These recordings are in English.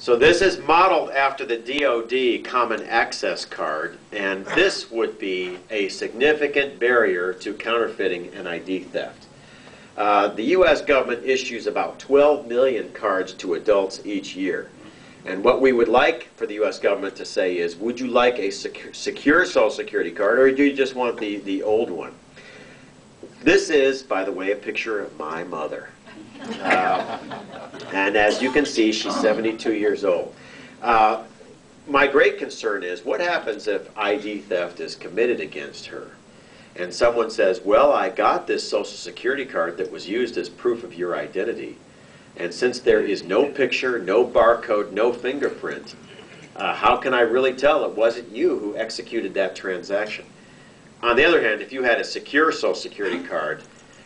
So this is modeled after the DoD Common Access Card, and this would be a significant barrier to counterfeiting and ID theft. The U.S. government issues about 12 million cards to adults each year. And what we would like for the U.S. government to say is, would you like a secure Social Security card, or do you just want the old one? This is, by the way, a picture of my mother. And as you can see, she's 72 years old. My great concern is, what happens if ID theft is committed against her? And someone says, well, I got this Social Security card that was used as proof of your identity. And since there is no picture, no barcode, no fingerprint, how can I really tell it wasn't you who executed that transaction? On the other hand, if you had a secure Social Security card,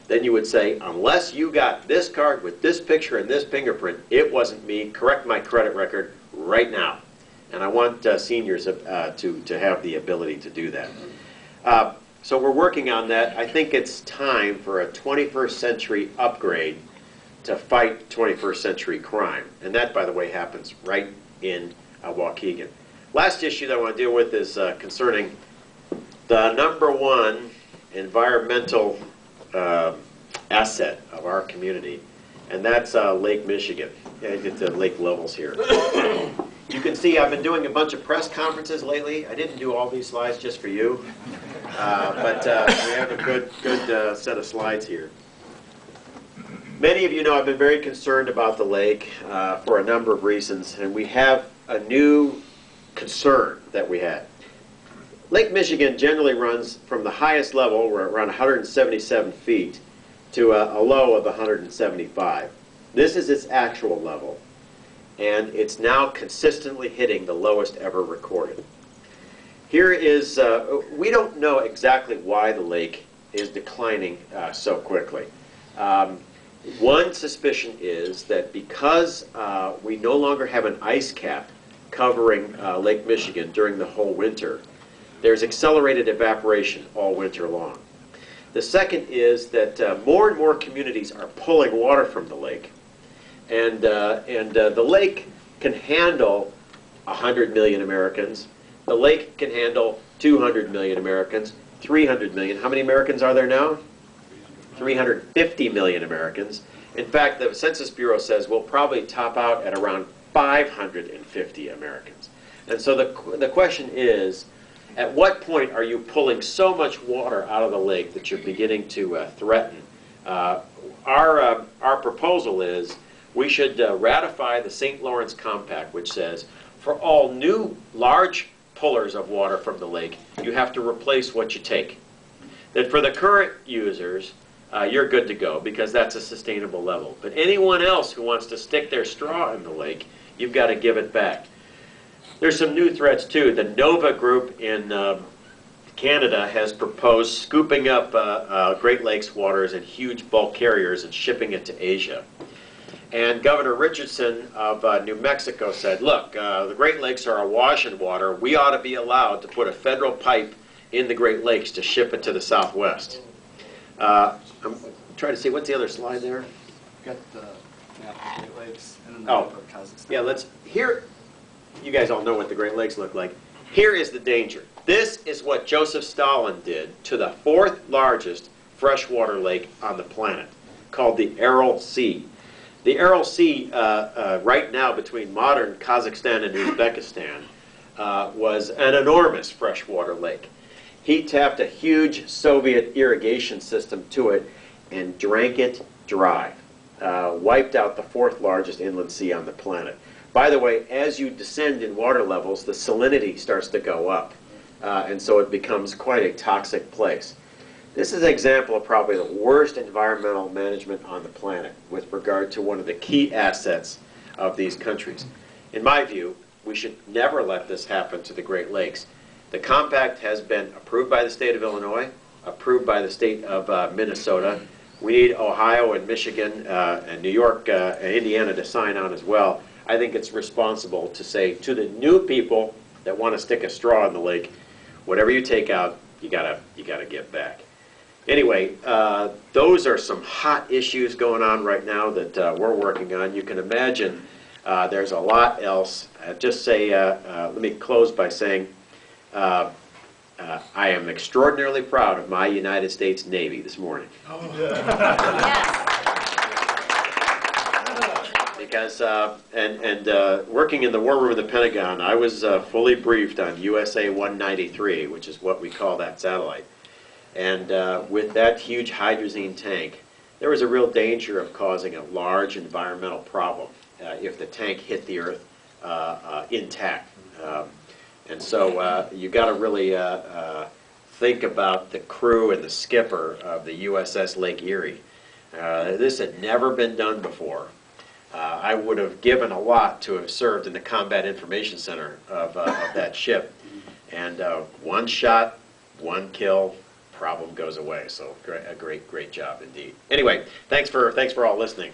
then you would say, unless you got this card with this picture and this fingerprint, it wasn't me. Correct my credit record right now. And I want seniors to have the ability to do that. So we're working on that. I think it's time for a 21st century upgrade to fight 21st century crime. And that, by the way, happens right in Waukegan. Last issue that I want to deal with is concerning the #1 environmental asset of our community, and that's Lake Michigan. Yeah, get the lake levels here. You can see I've been doing a bunch of press conferences lately. I didn't do all these slides just for you, but we have a good set of slides here. Many of you know I've been very concerned about the lake for a number of reasons, and we have a new concern that we had. Lake Michigan generally runs from the highest level, we're around 177 feet, to a low of 175. This is its actual level, and it's now consistently hitting the lowest ever recorded. Here is, we don't know exactly why the lake is declining so quickly. One suspicion is that because we no longer have an ice cap covering Lake Michigan during the whole winter, there's accelerated evaporation all winter long. The second is that more and more communities are pulling water from the lake, and the lake can handle 100 million Americans. The lake can handle 200 million Americans, 300 million. How many Americans are there now? 350 million Americans. In fact, the Census Bureau says we'll probably top out at around 550 Americans. And so the question is, at what point are you pulling so much water out of the lake that you're beginning to threaten? Our proposal is we should ratify the St. Lawrence Compact, which says for all new large pullers of water from the lake, you have to replace what you take. That for the current users, you're good to go because that's a sustainable level. But anyone else who wants to stick their straw in the lake, you've got to give it back. There's some new threats too. The NOVA group in Canada has proposed scooping up Great Lakes waters in huge bulk carriers and shipping it to Asia. And Governor Richardson of New Mexico said, look, the Great Lakes are awash in water. We ought to be allowed to put a federal pipe in the Great Lakes to ship it to the Southwest. I'm trying to see, what's the other slide there? Got the map of the Great Lakes and then the Oh, map of Kazakhstan. yeah, here, you guys all know what the Great Lakes look like. Here is the danger. This is what Joseph Stalin did to the 4th largest freshwater lake on the planet, called the Aral Sea. The Aral Sea, right now between modern Kazakhstan and Uzbekistan, was an enormous freshwater lake. He tapped a huge Soviet irrigation system to it and drank it dry, wiped out the 4th largest inland sea on the planet. By the way, as you descend in water levels, the salinity starts to go up, and so it becomes quite a toxic place. This is an example of probably the worst environmental management on the planet with regard to one of the key assets of these countries. In my view, we should never let this happen to the Great Lakes. The compact has been approved by the state of Illinois, approved by the state of Minnesota. We need Ohio and Michigan and New York and Indiana to sign on as well. I think it's responsible to say to the new people that want to stick a straw in the lake, whatever you take out, you gotta give back. Anyway, those are some hot issues going on right now that we're working on. You can imagine There's a lot else. Just say, let me close by saying, I am extraordinarily proud of my United States Navy this morning. Yes. Because, working in the war room of the Pentagon, I was fully briefed on USA 193, which is what we call that satellite. And with that huge hydrazine tank, there was a real danger of causing a large environmental problem if the tank hit the Earth intact. And so you got to really think about the crew and the skipper of the USS Lake Erie. This had never been done before. I would have given a lot to have served in the Combat Information Center of that ship. And one shot, one kill, problem goes away. So a great job indeed. Anyway, thanks for all listening.